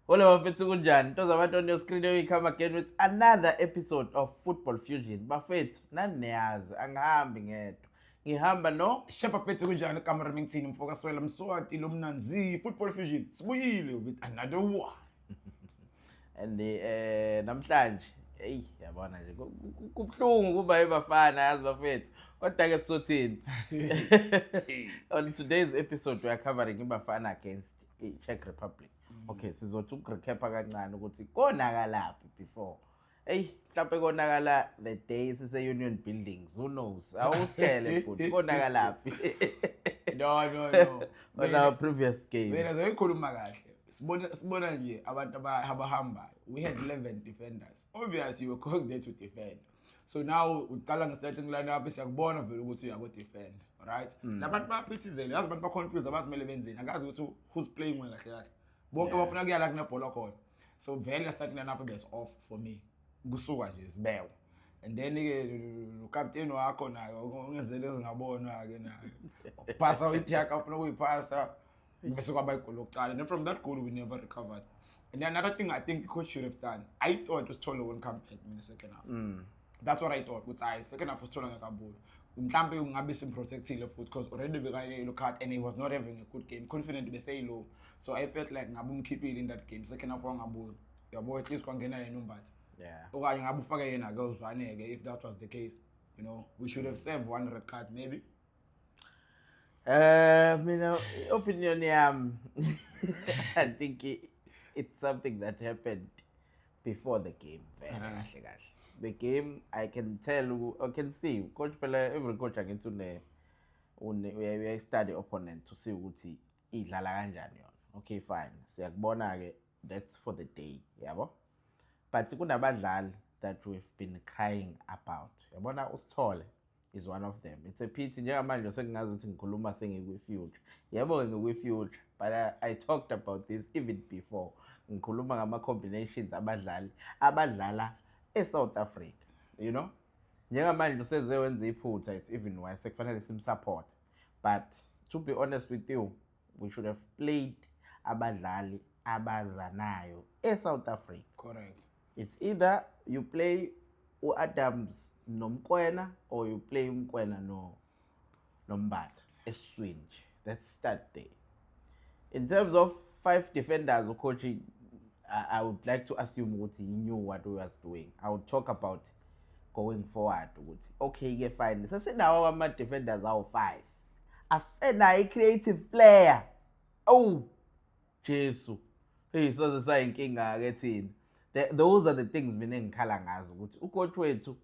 Hello, mfethu kunjani? Nto zabantu on your screen we come again with another episode of Football Fusion. Bafethu, nani niyazi, angihambi ngedwa. Ngihamba no Shepherd Pete kunjani cameraman team mfokaswela Mswati lo mnanzi Football Fusion sibuyile with another one. and namhlanje yabona nje kubhlungu kuba ebafana yazi bafethu. Kodwa ke sizothini? On today's episode we are covering ibafana against Czech Republic. Okay, sizothi ukurecapa kancane ukuthi konakalaphi before. Mhlawumbe konakala the day sise-Union Buildings, who knows? Awusitshele futhi konakalaphi. No. On our previous game. Wena zoyikhuluma kahle. Sibona nje abantu abahambayo. We had 11 defenders. Obviously you were going there to defend. So now uqala nge-starting lineup siyakubona vele ukuthi uyabo defend, right? Labantu baphithizele, yazi abantu ba confused abazi kumele benzeni. Akazi ukuthi who's playing well kahle kahle. Bonke bafuna kuyala kunebhola khona. So vele starting lineup is off for me. Kusuka nje sibewe. And then ke ucaptain wakho nayo ungenzele ezingabonwa ke nayo. Pasa uyityaka ufuna ukuyipasa bese kwaba igoli lokuqala. And from that goal we never recovered. And then another thing I think coach should have done. I thought it was Tolo won't come back in the second half. That's what I thought. Which I second half was Tolo ngakabula. Mhlambe ungabe simprotectile futhi because already bekaya yellow card and he was not having a good game. Confident bese low. So I felt like ngabe umkhiphile in that game. Second half wangabula. Yabo at least kwangena yena umbathi. Yeah. Okanye ngabe ufaka yena ke uzwaneke if that was the case. You know, we should have saved one red card maybe. Mina opinion yami I think it's something that happened before the game. Kahle kahle. The game I can see coach phela every coach akenza we study opponent to see ukuthi idlala kanjani yona. Okay fine. Siyakubona ke that's for the day, yabo. But kunabadlali that we've been crying about. Yabona uSithole is one of them. It's a pity njengamanje sengingazi ukuthi ngikhuluma sengikwi-future. Yebo ngikwi-future, but I talked about this even before. Ngikhuluma ngama-combinations abadlala eSouth Africa, you know? Njengamanje useze wenza iphutha, it's even why sekufanele simsupport. But to be honest with you, we should have played abadlali abazanayo eSouth Africa. Correct. It's either you play uAdams nomkwena or you play umkwena Mbata eswinge. Let's start there. In terms of 5 defenders, coach, I would like to assume what he knew what he was doing. I would talk about going forward. Okay, fine. So say now our defenders are 5. I said now a creative player. Oh, Jesus. Hey, so the saying king getting. Those are the things mina ngikhala ngazo ukuthi ucoach wethu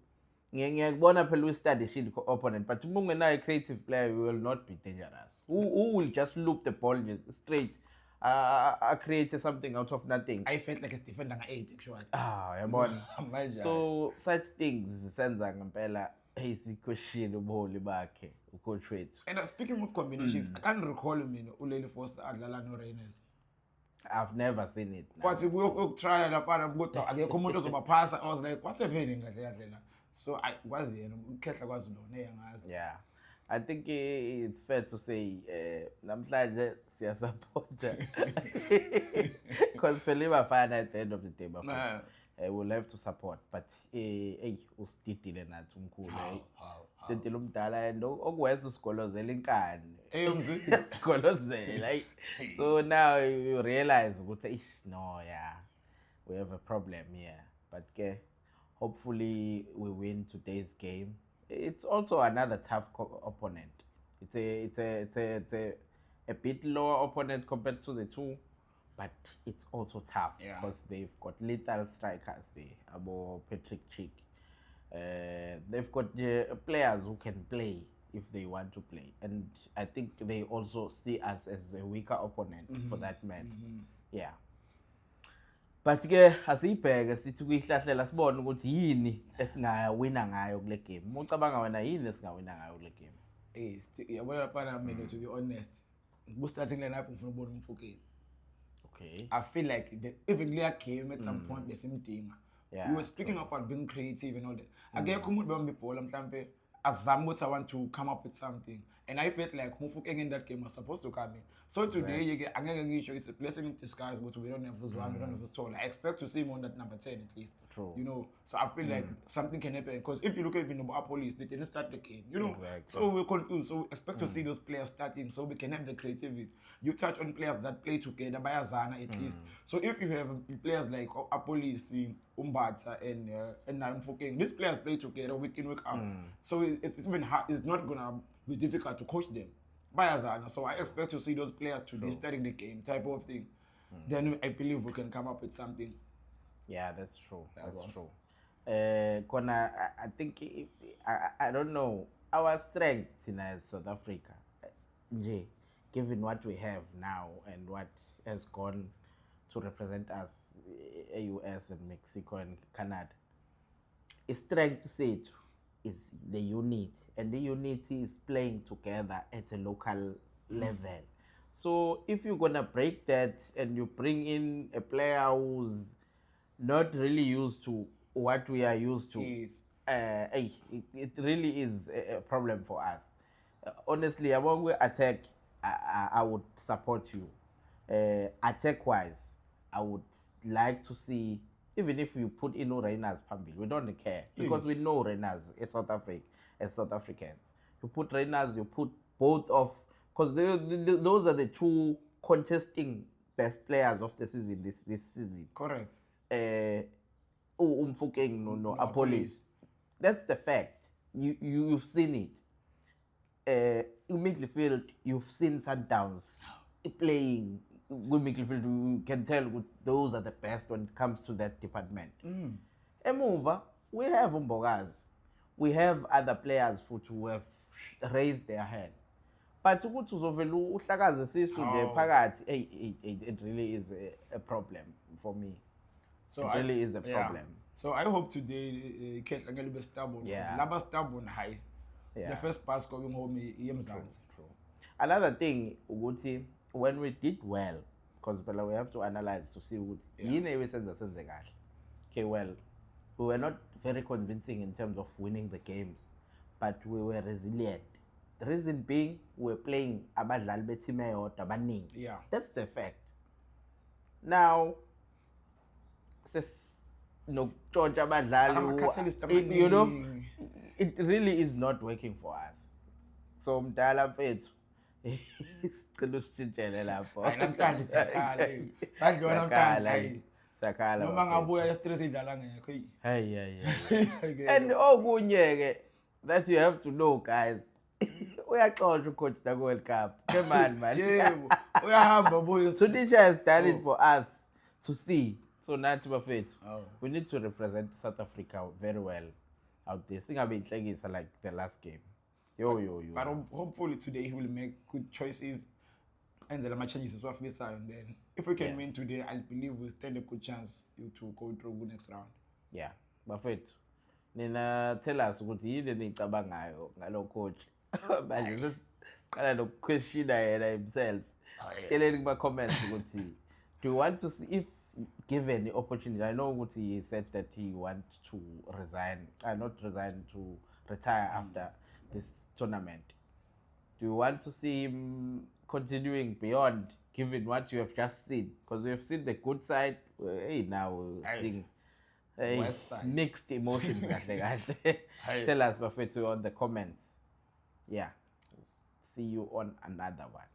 ngiyakubona phela we-study shield opponent but uma ungenayo creative player we will not be dangerous. Who will just loop the ball straight create something out of nothing. I felt like a defender nga-8 actually. Yabona. So such things zisenza ngempela question ubuholi bakhe ucoach wethu. And speaking of combinations, I can't recall mina uLeli Foster adlala noReynolds. I've never seen it. But we try lapha kodwa akekho umuntu ozobaphasa. I was like, what's happening kahle. So I was there ukhehla kwazi lona eyangazi. Yeah. I think it's fair to say namhlanje siyasupporta because phela ibafana at the end of the day bafana. We'll have to support but usididile nathi umkhulu sentile umdala and okuwesa usigolozela inkani usigolozela so now you realize ukuthi no we have a problem here but hopefully we win today's game. It's also another tough opponent. It's a bit lower opponent compared to the two, but it's also tough because they've got lethal strikers there. Abo Patrick Schick. They've got players who can play if they want to play, and I think they also see us as a weaker opponent for that matter. Yeah. But asiyibheke sithi kuyihlahlela sibone ukuthi yini esingawina ngayo kule game. Ucabanga wena yini esingawina ngayo kule game? Yabona lapha mina to be honest. Starting lineup ngifuna ukubona umfukeni. Okay. I feel like even clear game at some point besimdinga. Yeah. We were speaking about being creative and all that. Akekho umuntu bamba ibhola mhlambe azama ukuthi I want to come up with something. And I felt like Mufukeng in that game was supposed to come in. So today, it's a blessing in disguise, but we don't have Uzwan, we don't have Uztola. I expect to see him on that number 10 at least. True. You know, so I feel like something can happen. Because if you look at the police, they didn't start the game, you know. Exactly. So we're confused. So we expect to see those players starting so we can have the creativity. You touch on players that play together by Azana at least. So if you have players like Police, Umbata, and Mufukeng, these players play together week in, week out. So it's even hard, it's not going to be difficult to coach them. Bayazana. So I expect to see those players today starting the game type of thing. Then I believe we can come up with something. Yeah, that's true. That's true. Kona, I think I don't know our strength in South Africa, given what we have now and what has gone to represent us, AUS and Mexico and Canada. Strength set is the unity, and the unity is playing together at a local level. So if you're gonna break that and you bring in a player who's not really used to what we are used to, it really is a problem for us. Honestly, when we attack, I would support you. Attack-wise, I would like to see, even if you put in Reyners Pambil, we don't care because we know Reyners as South Africans. You put Reyners, you put both of, because those are the two contesting best players of the season this season. Correct. Mufukeng no Police. That's the fact. You've seen it. In midfield, you've seen Sundowns playing. With midfield, you can tell those are the best when it comes to that department. Emuva, we have Umbogazi. We have other players who have raised their hand. But it really is a problem for me. So it really is a problem. So I hope today Kate will be stubborn. Yeah. Laba stubborn high. Yeah. The first pass going home True. Another thing, Uguti, when we did well, because we have to analyze to see what okay, well, we were not very convincing in terms of winning the games, but we were resilient. The reason being, we were playing abadlali beteam eyodwa abaningi. Yeah. That's the fact. Now, you know, it really is not working for us. So mdala mfethu sicela usitshintshele lapho. Sakhala. Noma ngabuya e-stress idlala ngekho. And okunye ke that you have to know, guys. Uyaxoxa ucoach the World Cup. Come on, man. Yebo. Uyahamba boy. So teacher has done it for us to see. So nathi bafethu, we need to represent South Africa very well out there. Singabe inhlekisa like the last game. Yo. But hopefully today he will make good choices and the changes as well. And then if we can win today, I believe we stand a good chance to go through the next round. Yeah, bafethu. Nina tell us ukuthi yini nicabangayo ngalo coach. Manje sesiqala nokuquestion yena himself. Tsheleni kuma comments ukuthi do you want to see if given the opportunity? I know what he said that he wants to resign, not resign, to retire after this tournament. Do you want to see him continuing beyond, given what you have just seen? Because we have seen the good side. Now we're seeing mixed emotions. Tell us, Bafethu, on the comments. Yeah. See you on another one.